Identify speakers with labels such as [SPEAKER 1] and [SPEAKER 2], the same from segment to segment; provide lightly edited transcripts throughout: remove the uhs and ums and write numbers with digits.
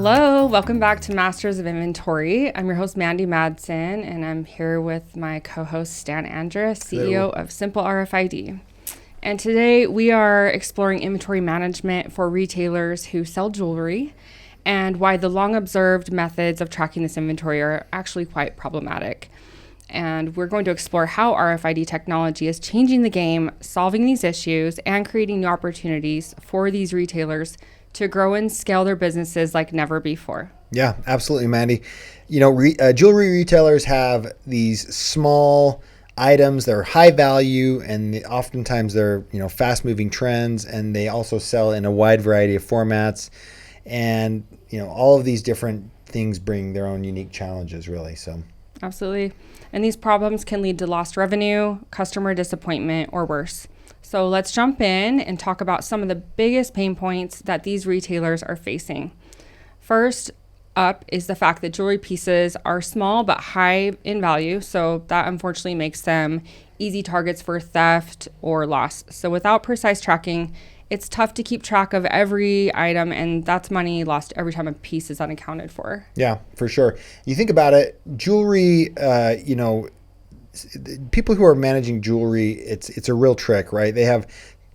[SPEAKER 1] Hello, welcome back to Masters of Inventory. I'm your host, Mandy Madsen, and I'm here with my co-host, Stan Andrus, CEO of Simple RFID. And today we are exploring inventory management for retailers who sell jewelry and why the long-observed methods of tracking this inventory are actually quite problematic. And we're going to explore how RFID technology is changing the game, solving these issues, and creating new opportunities for these retailers to grow and scale their businesses like never before.
[SPEAKER 2] Yeah, absolutely, Mandy. You know, jewelry retailers have these small items that are high value, and oftentimes they're, fast-moving trends, and they also sell in a wide variety of formats. And, all of these different things bring their own unique challenges, really. So,
[SPEAKER 1] absolutely. And these problems can lead to lost revenue, customer disappointment, or worse. So let's jump in and talk about some of the biggest pain points that these retailers are facing. First up is the fact that jewelry pieces are small but high in value. So that unfortunately makes them easy targets for theft or loss. So without precise tracking, it's tough to keep track of every item, and that's money lost every time a piece is unaccounted for.
[SPEAKER 2] Yeah, for sure. You think about it, jewelry, people who are managing jewelry, it's a real trick, right? They have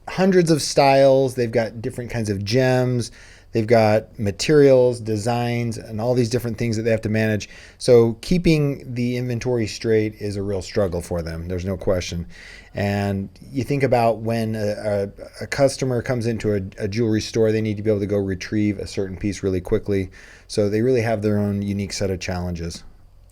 [SPEAKER 2] hundreds of styles. They've got different kinds of gems. They've got materials, designs, and all these different things that they have to manage. So keeping the inventory straight is a real struggle for them. There's no question. And you think about when a customer comes into a jewelry store, they need to be able to go retrieve a certain piece really quickly. So they really have their own unique set of challenges.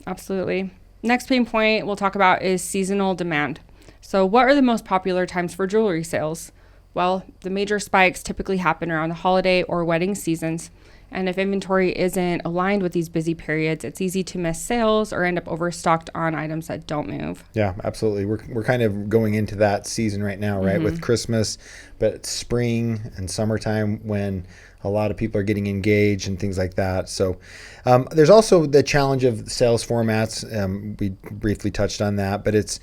[SPEAKER 1] Absolutely. Next pain point we'll talk about is seasonal demand. So what are the most popular times for jewelry sales? Well, the major spikes typically happen around the holiday or wedding seasons. And if inventory isn't aligned with these busy periods, it's easy to miss sales or end up overstocked on items that don't move.
[SPEAKER 2] Yeah, absolutely. We're kind of going into that season right now, right? With Christmas, but spring and summertime when a lot of people are getting engaged and things like that. So there's also the challenge of sales formats. We briefly touched on that, but it's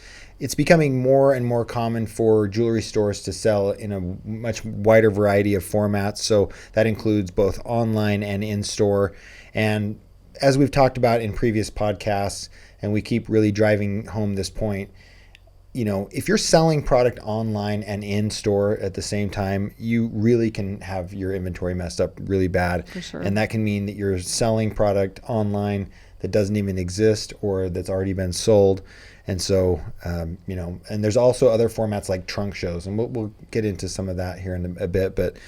[SPEAKER 2] becoming more and more common for jewelry stores to sell in a much wider variety of formats. So that includes both online and in-store. And as we've talked about in previous podcasts, and we keep really driving home this point, if you're selling product online and in store at the same time, you really can have your inventory messed up really bad.
[SPEAKER 1] For sure.
[SPEAKER 2] And that can mean that you're selling product online that doesn't even exist or that's already been sold. And so, and there's also other formats like trunk shows, and we'll get into some of that here in a bit, but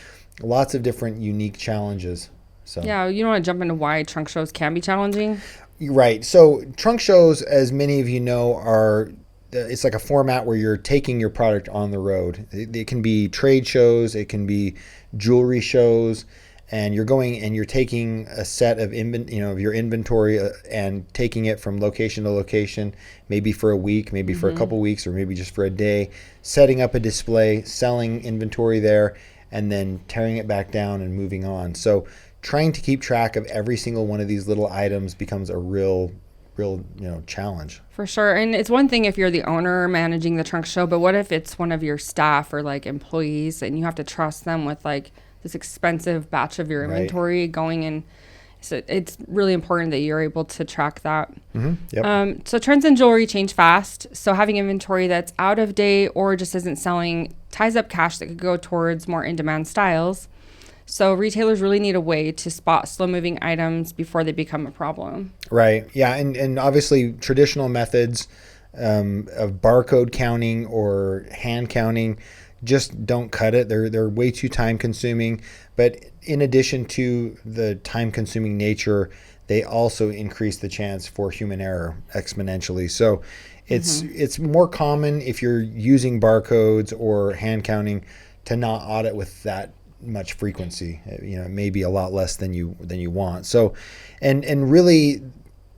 [SPEAKER 2] lots of different unique challenges. So
[SPEAKER 1] yeah, you don't want to jump into why trunk shows can be challenging?
[SPEAKER 2] Right. So trunk shows, as many of you know, it's like a format where you're taking your product on the road. It can be trade shows, it can be jewelry shows, and you're going and you're taking a set of your inventory and taking it from location to location, maybe for a week, maybe for a couple weeks, or maybe just for a day, setting up a display, selling inventory there, and then tearing it back down and moving on. So trying to keep track of every single one of these little items becomes a real challenge.
[SPEAKER 1] For sure. And it's one thing if you're the owner managing the trunk show, but what if it's one of your staff or like employees and you have to trust them with like this expensive batch of your inventory going in? So it's really important that you're able to track that.
[SPEAKER 2] Yep.
[SPEAKER 1] So trends in jewelry change fast. So having inventory that's out of date or just isn't selling ties up cash that could go towards more in-demand styles. So retailers really need a way to spot slow-moving items before they become a problem.
[SPEAKER 2] Right. Yeah. And obviously traditional methods of barcode counting or hand counting just don't cut it. They're way too time consuming. But in addition to the time consuming nature, they also increase the chance for human error exponentially. So it's more common if you're using barcodes or hand counting to not audit with that much frequency. Maybe a lot less than you want. So, and really,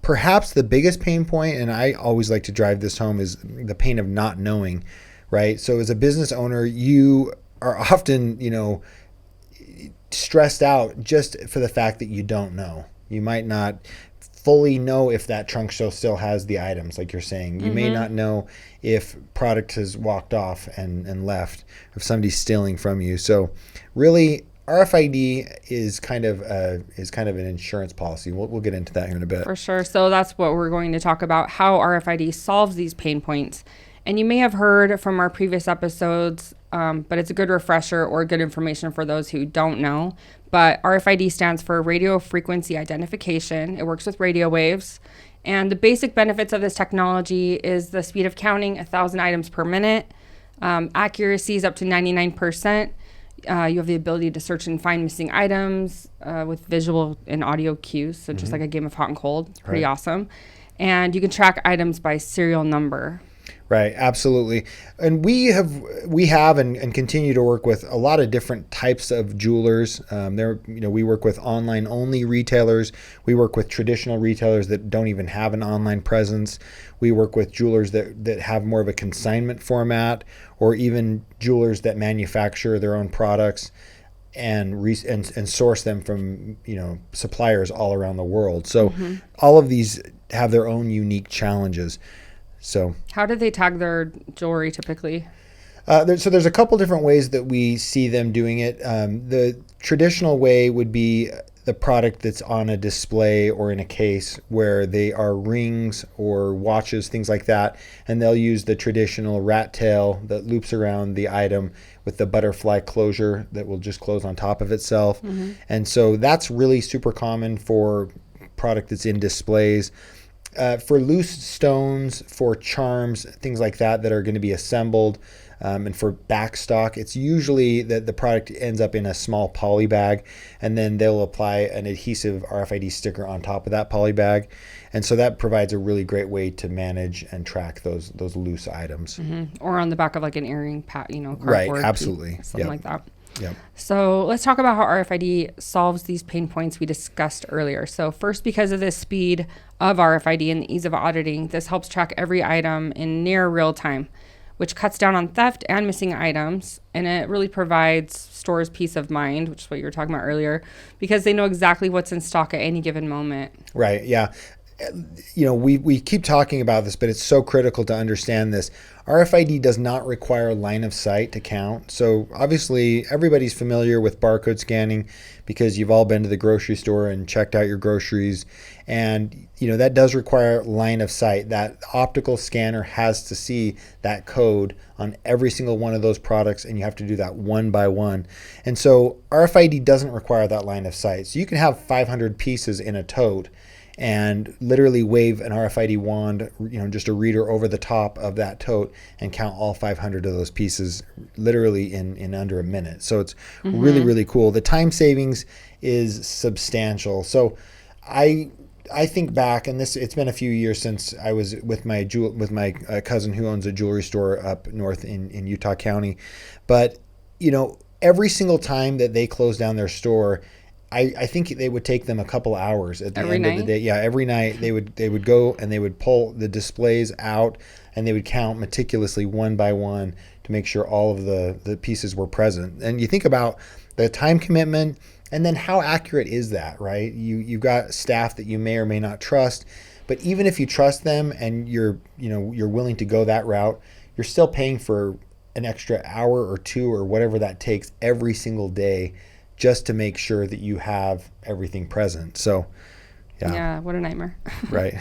[SPEAKER 2] perhaps the biggest pain point, and I always like to drive this home, is the pain of not knowing, right? So as a business owner, you are often, stressed out just for the fact that you don't know. You might not fully know if that trunk show still has the items, like you're saying. You may not know if product has walked off and left, if somebody's stealing from you. So really, RFID is kind of an insurance policy. We'll get into that here in a bit.
[SPEAKER 1] For sure. So that's what we're going to talk about, how RFID solves these pain points. And you may have heard from our previous episodes, but it's a good refresher or good information for those who don't know. But RFID stands for radio frequency identification. It works with radio waves. And the basic benefits of this technology is the speed of counting 1,000 items per minute. Accuracy is up to 99%. You have the ability to search and find missing items with visual and audio cues. So just like a game of hot and cold. It's pretty awesome. And you can track items by serial number.
[SPEAKER 2] Right, absolutely. And we have and continue to work with a lot of different types of jewelers. We work with online only retailers. We work with traditional retailers that don't even have an online presence. We work with jewelers that have more of a consignment format, or even jewelers that manufacture their own products and source them from suppliers all around the world. So all of these have their own unique challenges. So
[SPEAKER 1] how do they tag their jewelry typically?
[SPEAKER 2] There's a couple different ways that we see them doing it. The traditional way would be the product that's on a display or in a case, where they are rings or watches, things like that, and they'll use the traditional rat tail that loops around the item with the butterfly closure that will just close on top of itself. And so that's really super common for product that's in displays. For loose stones, for charms, things like that are going to be assembled, and for backstock, it's usually that the product ends up in a small poly bag, and then they'll apply an adhesive RFID sticker on top of that poly bag. And so that provides a really great way to manage and track those loose items.
[SPEAKER 1] Or on the back of like an earring, cardboard.
[SPEAKER 2] Right, absolutely.
[SPEAKER 1] Something like that.
[SPEAKER 2] Yeah.
[SPEAKER 1] So let's talk about how RFID solves these pain points we discussed earlier. So first, because of the speed of RFID and the ease of auditing, this helps track every item in near real time, which cuts down on theft and missing items. And it really provides stores peace of mind, which is what you were talking about earlier, because they know exactly what's in stock at any given moment.
[SPEAKER 2] Right. Yeah. We keep talking about this, but it's so critical to understand this. RFID does not require line of sight to count. So obviously everybody's familiar with barcode scanning because you've all been to the grocery store and checked out your groceries. And, that does require line of sight. That optical scanner has to see that code on every single one of those products, and you have to do that one by one. And so RFID doesn't require that line of sight. So you can have 500 pieces in a tote and literally wave an RFID wand, just a reader over the top of that tote, and count all 500 of those pieces literally in under a minute. So it's really, really cool. The time savings is substantial. So I think back, and it's been a few years since I was with my cousin who owns a jewelry store up north in Utah County. But, every single time that they close down their store, I think they would take them a couple hours at the end of the day. Yeah, every night they would go and they would pull the displays out and they would count meticulously one by one to make sure all of the pieces were present. And you think about the time commitment, and then how accurate is that, right? You've got staff that you may or may not trust, but even if you trust them and you're willing to go that route, you're still paying for an extra hour or two or whatever that takes every single day, just to make sure that you have everything present. So,
[SPEAKER 1] yeah, what a nightmare.
[SPEAKER 2] Right.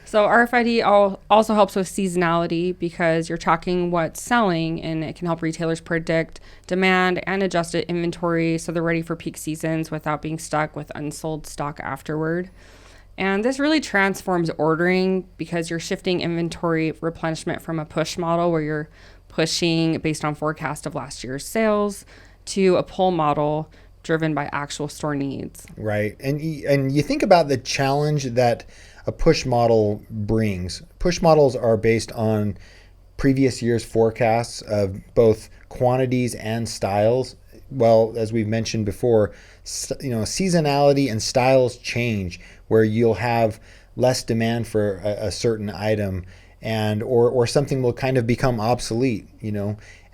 [SPEAKER 1] So RFID also helps with seasonality because you're tracking what's selling, and it can help retailers predict demand and adjust inventory so they're ready for peak seasons without being stuck with unsold stock afterward. And this really transforms ordering because you're shifting inventory replenishment from a push model where you're pushing based on forecast of last year's sales to a pull model driven by actual store needs.
[SPEAKER 2] Right. And you think about the challenge that a push model brings. Push models are based on previous year's forecasts of both quantities and styles. Well, as we've mentioned before, seasonality and styles change, where you'll have less demand for a certain item and or something will kind of become obsolete,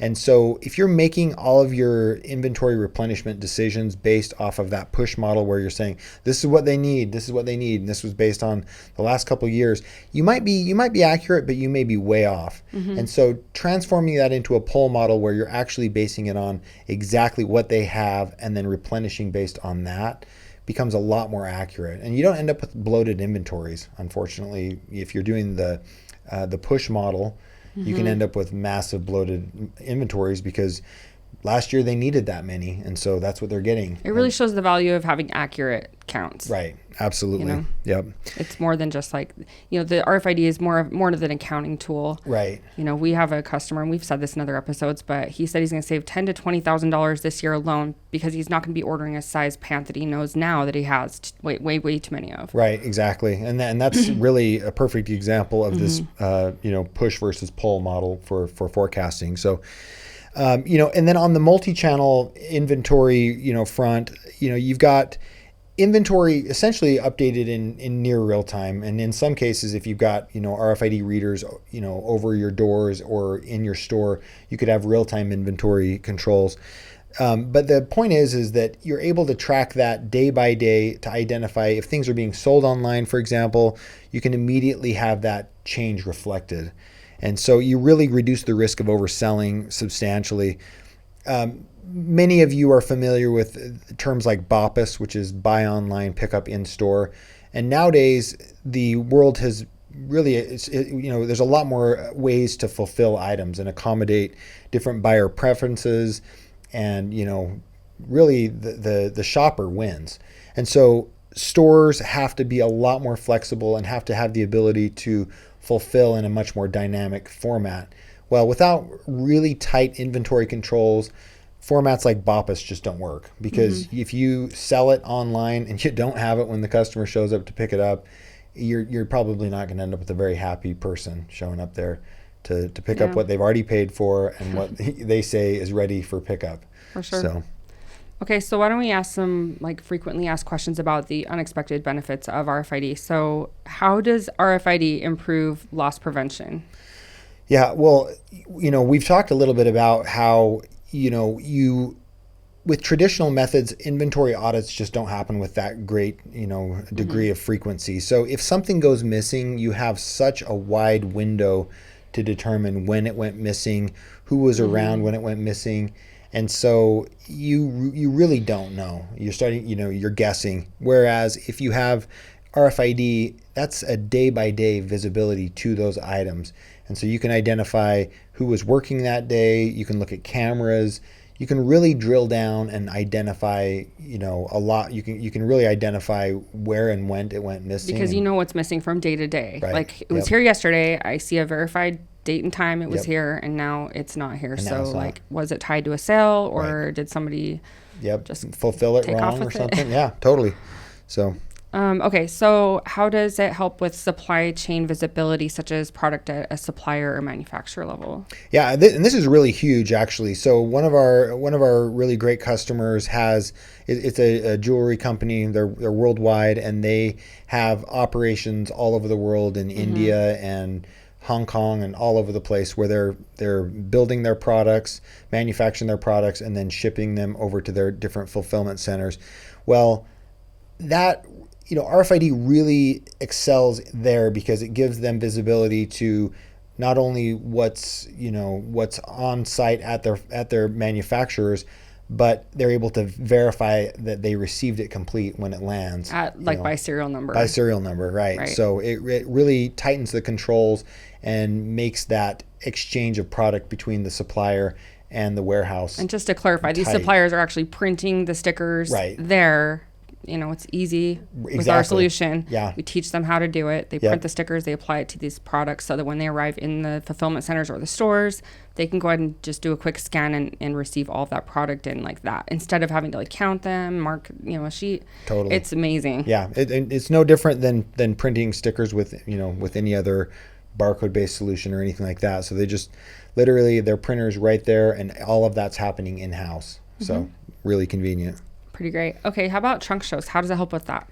[SPEAKER 2] And so if you're making all of your inventory replenishment decisions based off of that push model where you're saying this is what they need, this is what they need, and this was based on the last couple of years, you might be accurate, but you may be way off. And so transforming that into a pull model where you're actually basing it on exactly what they have and then replenishing based on that becomes a lot more accurate. And you don't end up with bloated inventories, unfortunately. If you're doing the push model, you can end up with massive bloated inventories because last year they needed that many, and so that's what they're getting.
[SPEAKER 1] It really shows the value of having accurate counts.
[SPEAKER 2] Right. Absolutely. Yep.
[SPEAKER 1] It's more than just like, the RFID is more than an accounting tool.
[SPEAKER 2] Right.
[SPEAKER 1] We have a customer, and we've said this in other episodes, but he said he's going to save $10,000 to $20,000 this year alone because he's not going to be ordering a size pant that he knows now that he has way too many of.
[SPEAKER 2] Right. Exactly. And that's really a perfect example of this, push versus pull model for forecasting. So, and then on the multi-channel inventory, front, you've got inventory essentially updated in near real time. And in some cases, if you've got, RFID readers, over your doors or in your store, you could have real-time inventory controls. But the point is that you're able to track that day by day to identify if things are being sold online, for example, you can immediately have that change reflected. And so you really reduce the risk of overselling substantially. Many of you are familiar with terms like BOPUS, which is buy online, pick up in store. And nowadays, the world has really, there's a lot more ways to fulfill items and accommodate different buyer preferences. And, really the shopper wins. And so stores have to be a lot more flexible and have to have the ability to fulfill in a much more dynamic format. Well, without really tight inventory controls, formats like BOPUS just don't work, because if you sell it online and you don't have it when the customer shows up to pick it up, you're probably not going to end up with a very happy person showing up there to pick up what they've already paid for and what they say is ready for pickup.
[SPEAKER 1] For sure.
[SPEAKER 2] So.
[SPEAKER 1] Okay, so why don't we ask some frequently asked questions about the unexpected benefits of RFID. So how does RFID improve loss prevention?
[SPEAKER 2] Yeah, well, we've talked a little bit about how, with traditional methods, inventory audits just don't happen with that great, degree of frequency. So if something goes missing, you have such a wide window to determine when it went missing, who was around when it went missing. And so you really don't know. You're starting, you're guessing. Whereas if you have RFID, that's a day-by-day visibility to those items. And so you can identify who was working that day. You can look at cameras. You can really drill down and identify, a lot. You can really identify where and when it went missing.
[SPEAKER 1] Because you know what's missing from day to day.
[SPEAKER 2] Right.
[SPEAKER 1] Like it was here yesterday. I see a verified date and time it was here, and now it's not here. So was it tied to a sale, or did somebody just
[SPEAKER 2] fulfill it wrong or something? Yeah, totally. So.
[SPEAKER 1] Okay, so how does it help with supply chain visibility, such as product at a supplier or manufacturer level? Yeah,
[SPEAKER 2] and this is really huge, actually. So one of our really great customers it's a jewelry company. They're worldwide, and they have operations all over the world in India and Hong Kong and all over the place, where they're building their products, manufacturing their products, and then shipping them over to their different fulfillment centers. Well, that RFID really excels there because it gives them visibility to not only what's on site at their manufacturers, but they're able to verify that they received it complete when it lands.
[SPEAKER 1] By serial number.
[SPEAKER 2] By serial number, right. So it really tightens the controls and makes that exchange of product between the supplier and the warehouse.
[SPEAKER 1] And just to clarify, these suppliers are actually printing the stickers there. It's easy with our solution.
[SPEAKER 2] Yeah.
[SPEAKER 1] We teach them how to do it. They print the stickers, they apply it to these products so that when they arrive in the fulfillment centers or the stores, they can go ahead and just do a quick scan and receive all of that product in like that, instead of having to count them, mark, a sheet.
[SPEAKER 2] Totally.
[SPEAKER 1] It's amazing.
[SPEAKER 2] Yeah. It's no different than printing stickers with any other barcode-based solution or anything like that. So they just literally, their printer's right there, and all of that's happening in-house. So really convenient.
[SPEAKER 1] Pretty great. Okay, how about trunk shows? How does it help with that?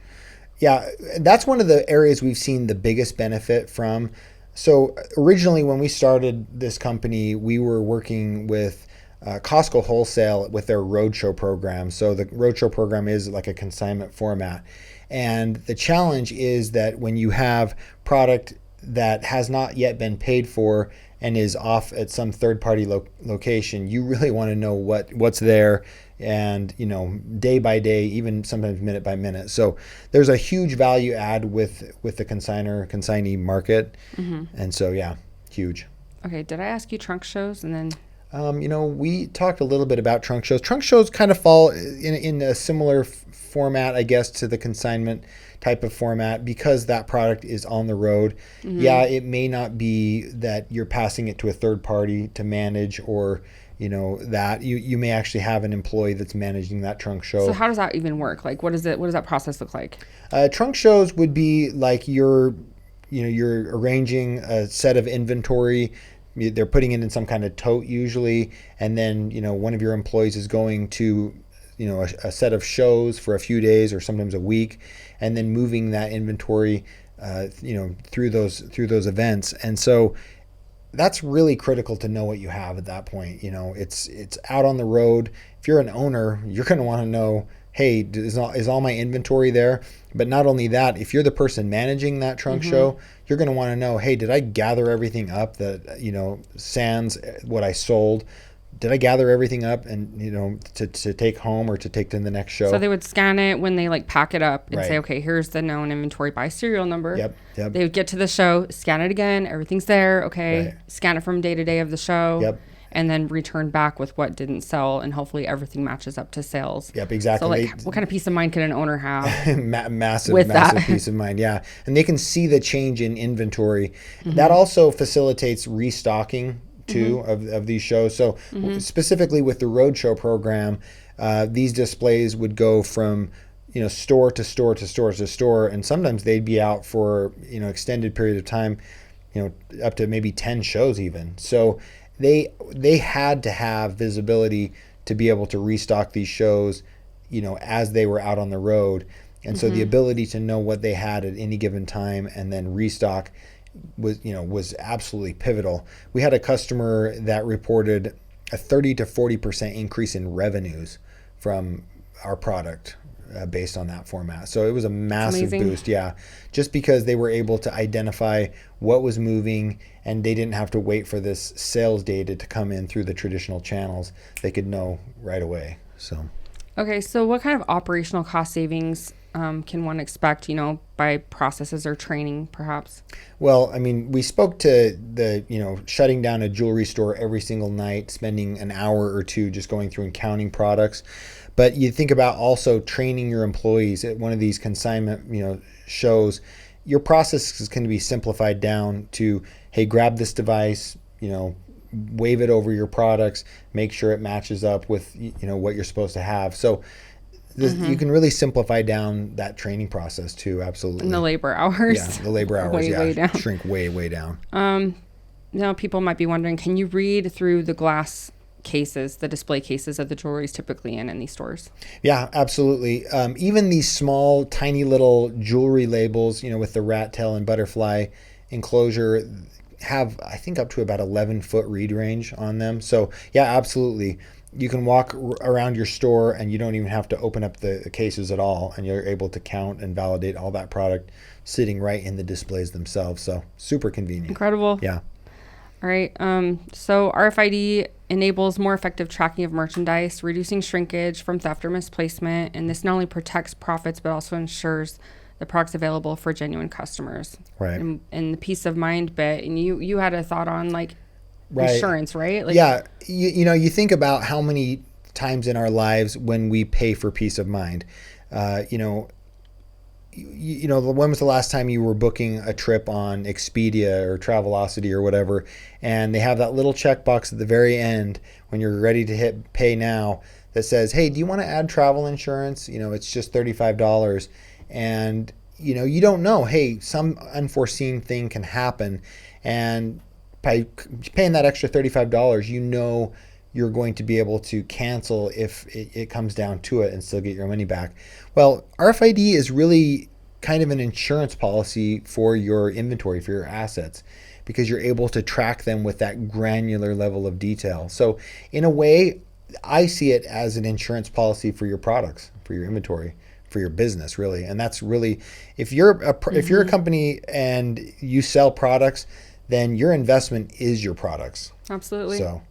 [SPEAKER 2] Yeah, that's one of the areas we've seen the biggest benefit from. So originally, when we started this company, we were working with Costco Wholesale with their roadshow program. So the roadshow program is like a consignment format. And the challenge is that when you have product that has not yet been paid for and is off at some third-party location, you really want to know what's there, and day by day, even sometimes minute by minute. So there's a huge value add with the consignee market, and so yeah, huge.
[SPEAKER 1] Okay, did I ask you trunk shows and then?
[SPEAKER 2] We talked a little bit about trunk shows. Trunk shows kind of fall in a similar format, I guess, to the consignment type of format, because that product is on the road. Yeah, it may not be that you're passing it to a third party to manage, or that you may actually have an employee that's managing that trunk show.
[SPEAKER 1] So how does that even work? Like, what does that process look like?
[SPEAKER 2] Trunk shows would be like you're arranging a set of inventory. They're putting it in some kind of tote usually, and then one of your employees is going to a set of shows for a few days or sometimes a week, and then moving that inventory through those events. And so that's really critical to know what you have at that point. It's out on the road. If you're an owner, you're going to want to know, hey, is all my inventory there? But not only that, if you're the person managing that trunk show, you're going to want to know, hey, did I gather everything up that, sans what I sold? Did I gather everything up and, to take home or to take to the next show?
[SPEAKER 1] So they would scan it when they pack it up and
[SPEAKER 2] Right.
[SPEAKER 1] say, okay, here's the known inventory by serial number.
[SPEAKER 2] Yep.
[SPEAKER 1] They would get to the show, scan it again, everything's there. Okay.
[SPEAKER 2] Right.
[SPEAKER 1] Scan it from day to day of the show.
[SPEAKER 2] Yep.
[SPEAKER 1] And then return back with what didn't sell, and hopefully everything matches up to sales.
[SPEAKER 2] Yep, exactly.
[SPEAKER 1] So what kind of peace of mind can an owner have?
[SPEAKER 2] massive peace of mind. Yeah. And they can see the change in inventory. That also facilitates restocking too of these shows. So specifically with the roadshow program, these displays would go from store to store to store to store, and sometimes they'd be out for extended period of time, up to maybe 10 shows even. So they had to have visibility to be able to restock these shows, as they were out on the road. And so the ability to know what they had at any given time and then restock was absolutely pivotal. We had a customer that reported a 30 to 40% increase in revenues from our product based on that format. So it was a massive boost. Yeah. Just because they were able to identify what was moving, and they didn't have to wait for this sales data to come in through the traditional channels. They could know right away. So.
[SPEAKER 1] Okay. So what kind of operational cost savings can one expect, by processes or training perhaps?
[SPEAKER 2] Well, I mean, we spoke to the, shutting down a jewelry store every single night, spending an hour or two just going through and counting products. But you think about also training your employees at one of these consignment, shows. Your process can be simplified down to, hey, grab this device, wave it over your products, make sure it matches up with, what you're supposed to have. So you can really simplify down that training process too. Absolutely.
[SPEAKER 1] And the labor hours.
[SPEAKER 2] Yeah, the labor hours.
[SPEAKER 1] way down.
[SPEAKER 2] Shrink way down.
[SPEAKER 1] Now people might be wondering, can you read through the glass cases, the display cases that the jewelry is typically in these stores?
[SPEAKER 2] Yeah, absolutely. Even these small, tiny little jewelry labels, with the rat tail and butterfly enclosure, have, I think, up to about 11-foot read range on them. So yeah, absolutely. You can walk around your store and you don't even have to open up the cases at all, and you're able to count and validate all that product sitting right in the displays themselves. So super convenient.
[SPEAKER 1] Incredible.
[SPEAKER 2] Yeah.
[SPEAKER 1] All right. So RFID enables more effective tracking of merchandise, reducing shrinkage from theft or misplacement. And this not only protects profits, but also ensures the product's available for genuine customers.
[SPEAKER 2] Right.
[SPEAKER 1] And the peace of mind bit. And you had a thought on
[SPEAKER 2] Right.
[SPEAKER 1] insurance, right?
[SPEAKER 2] Yeah. You think about how many times in our lives when we pay for peace of mind. When was the last time you were booking a trip on Expedia or Travelocity or whatever, and they have that little checkbox at the very end when you're ready to hit pay now that says, hey, do you want to add travel insurance? It's just $35. And, you don't know, hey, some unforeseen thing can happen. And by paying that extra $35, you're going to be able to cancel if it comes down to it and still get your money back. Well, RFID is really kind of an insurance policy for your inventory, for your assets, because you're able to track them with that granular level of detail. So in a way, I see it as an insurance policy for your products, for your inventory, for your business, really. And that's really, if you're a company and you sell products, then your investment is your products.
[SPEAKER 1] Absolutely.
[SPEAKER 2] So,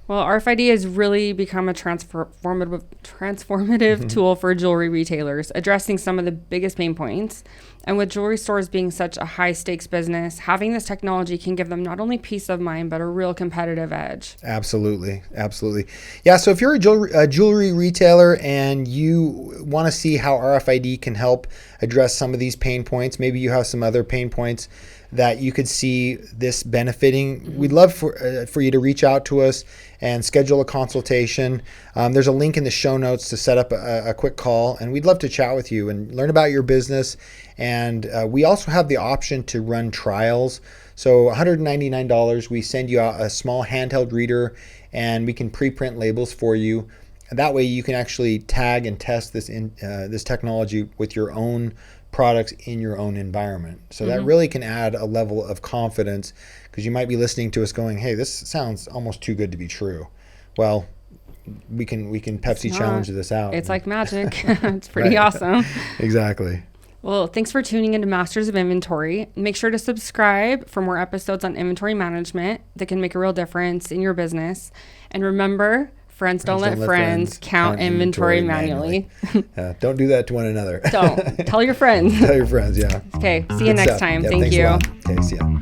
[SPEAKER 1] well, RFID has really become a transformative tool for jewelry retailers, addressing some of the biggest pain points. And with jewelry stores being such a high stakes business, having this technology can give them not only peace of mind, but a real competitive edge.
[SPEAKER 2] Absolutely. Absolutely. Yeah. So if you're a jewelry retailer and you want to see how RFID can help address some of these pain points, maybe you have some other pain points that you could see this benefiting, we'd love for you to reach out to us and schedule a consultation. There's a link in the show notes to set up a quick call, and we'd love to chat with you and learn about your business. And we also have the option to run trials. So $199, we send you out a small handheld reader, and we can pre-print labels for you. And that way you can actually tag and test this technology with your own products in your own environment. So that really can add a level of confidence, because you might be listening to us going, hey, this sounds almost too good to be true. Well, we can Pepsi challenge this out.
[SPEAKER 1] It's like magic. It's pretty awesome.
[SPEAKER 2] Exactly.
[SPEAKER 1] Well, thanks for tuning into Masters of Inventory. Make sure to subscribe for more episodes on inventory management that can make a real difference in your business. And remember, friends don't let friends count inventory manually.
[SPEAKER 2] Don't do that to one another.
[SPEAKER 1] Don't. Tell your friends.
[SPEAKER 2] Tell your friends, yeah.
[SPEAKER 1] Okay. See you next time.
[SPEAKER 2] Yeah,
[SPEAKER 1] Thank
[SPEAKER 2] thanks
[SPEAKER 1] you.
[SPEAKER 2] a lot. Okay, see ya.